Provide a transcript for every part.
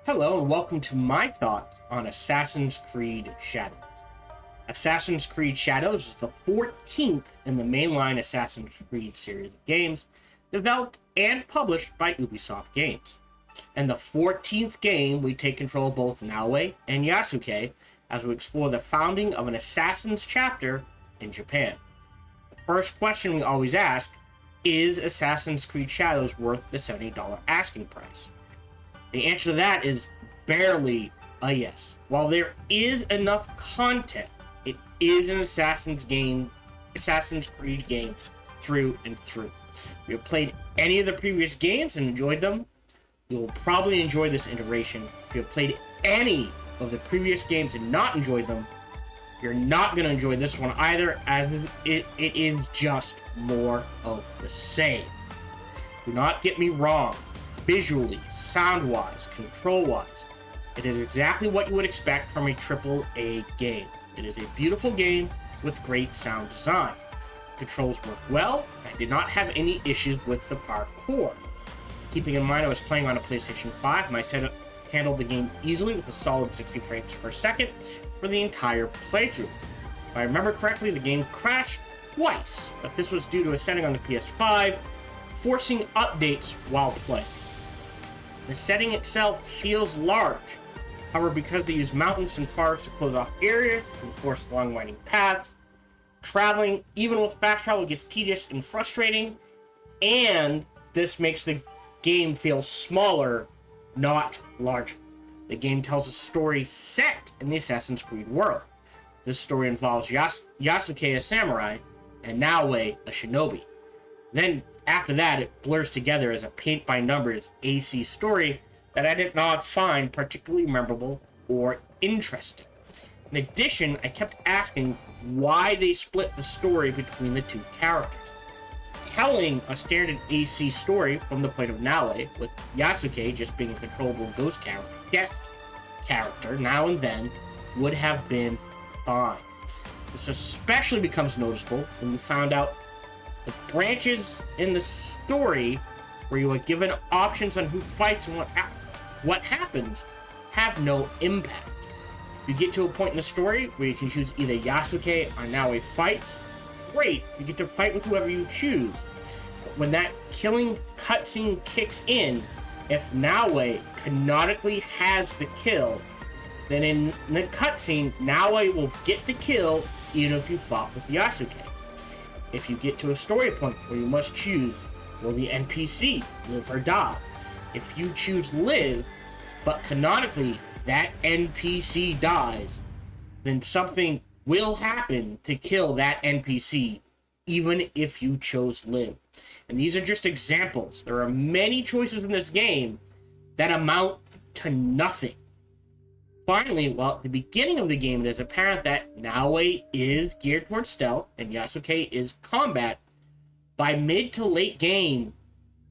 Hello and welcome to my thoughts on Assassin's Creed Shadows. Assassin's Creed Shadows is the 14th in the mainline Assassin's Creed series of games, developed and published by Ubisoft Games. And the 14th game, we take control of both Naoe and Yasuke as we explore the founding of an assassin's chapter in Japan. The first question we always ask, is Assassin's Creed Shadows worth the $70 asking price? The answer to that is barely a yes. While there is enough content, it is an Assassin's Creed game through and through. If you have played any of the previous games and enjoyed them, you will probably enjoy this iteration. If you have played any of the previous games and not enjoyed them, you're not going to enjoy this one either, as it is just more of the same. Do not get me wrong. Visually, sound-wise, control-wise, it is exactly what you would expect from a AAA game. It is a beautiful game with great sound design. Controls work well. I did not have any issues with the parkour. Keeping in mind I was playing on a PlayStation 5, my setup handled the game easily with a solid 60 frames per second for the entire playthrough. If I remember correctly, the game crashed twice, but this was due to a setting on the PS5 forcing updates while playing. The setting itself feels large. However, because they use mountains and forests to close off areas and force long winding paths, traveling, even with fast travel, gets tedious and frustrating, and this makes the game feel smaller, not larger. The game tells a story set in the Assassin's Creed world. This story involves Yasuke, a samurai, and Naoe, a shinobi. Then, after that, it blurs together as a paint-by-numbers AC story that I did not find particularly memorable or interesting. In addition, I kept asking why they split the story between the two characters. Telling a standard AC story from the point of Naoe, with Yasuke just being a controllable guest character now and then, would have been fine. This especially becomes noticeable when you found out the branches in the story where you are given options on who fights and what happens have no impact. If you get to a point in the story where you can choose either Yasuke or Naoe fights, great, you get to fight with whoever you choose. But when that killing cutscene kicks in, if Naoe canonically has the kill, then in the cutscene, Naoe will get the kill even if you fought with Yasuke. If you get to a story point where you must choose, will the NPC live or die? If you choose live, but canonically that NPC dies, then something will happen to kill that NPC, even if you chose live. And these are just examples. There are many choices in this game that amount to nothing. Finally, well, at the beginning of the game, it is apparent that Naoe is geared towards stealth and Yasuke is combat. By mid to late game,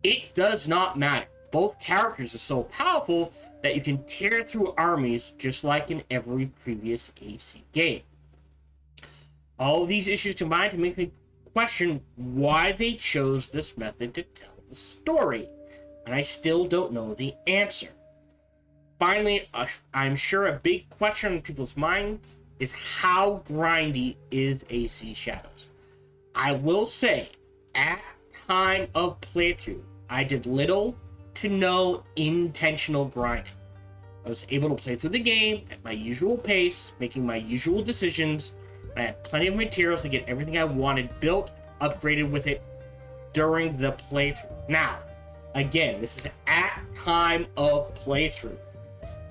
it does not matter. Both characters are so powerful that you can tear through armies just like in every previous AC game. All of these issues combine to make me question why they chose this method to tell the story, and I still don't know the answer. Finally, I'm sure a big question on people's minds is how grindy is AC Shadows? I will say, at time of playthrough, I did little to no intentional grinding. I was able to play through the game at my usual pace, making my usual decisions. I had plenty of materials to get everything I wanted built, upgraded with it during the playthrough. Now, again, this is at time of playthrough,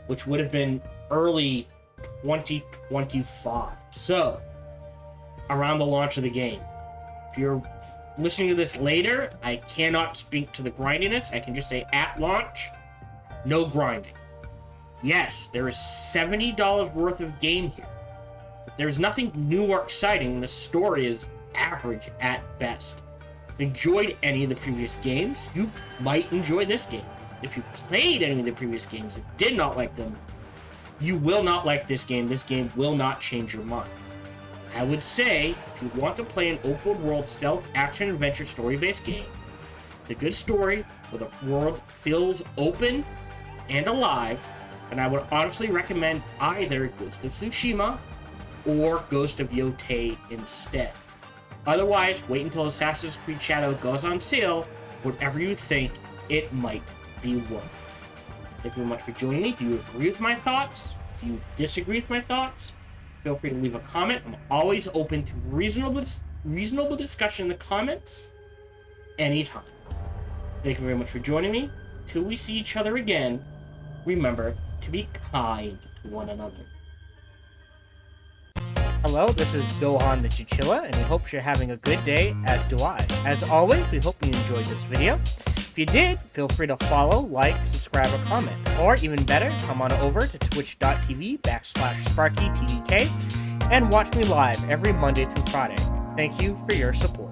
which would have been early 2025. So, around the launch of the game. If you're listening to this later, I cannot speak to the grindiness. I can just say at launch, no grinding. Yes, there is $70 worth of game here. But there is nothing new or exciting. The story is average at best. If you enjoyed any of the previous games, you might enjoy this game. If you played any of the previous games and did not like them, you will not like this game. This game will not change your mind. I would say, if you want to play an open world stealth action adventure story-based game, with a good story, where the world feels open and alive, and I would honestly recommend either Ghost of Tsushima or Ghost of Yotei instead. Otherwise, wait until Assassin's Creed Shadow goes on sale, whatever you think it might be worth. Thank you very much for joining me. Do you agree with my thoughts? Do you disagree with my thoughts? Feel free to leave a comment. I'm always open to reasonable discussion in the comments anytime. Thank you very much for joining me. Till we see each other again, remember to be kind to one another. Hello, this is Gohan the Chinchilla, and we hope you're having a good day, as do I. As always, we hope you enjoyed this video. If you did, feel free to follow, like, subscribe, or comment. Or even better, come on over to twitch.tv/SparkyTDK and watch me live every Monday through Friday. Thank you for your support.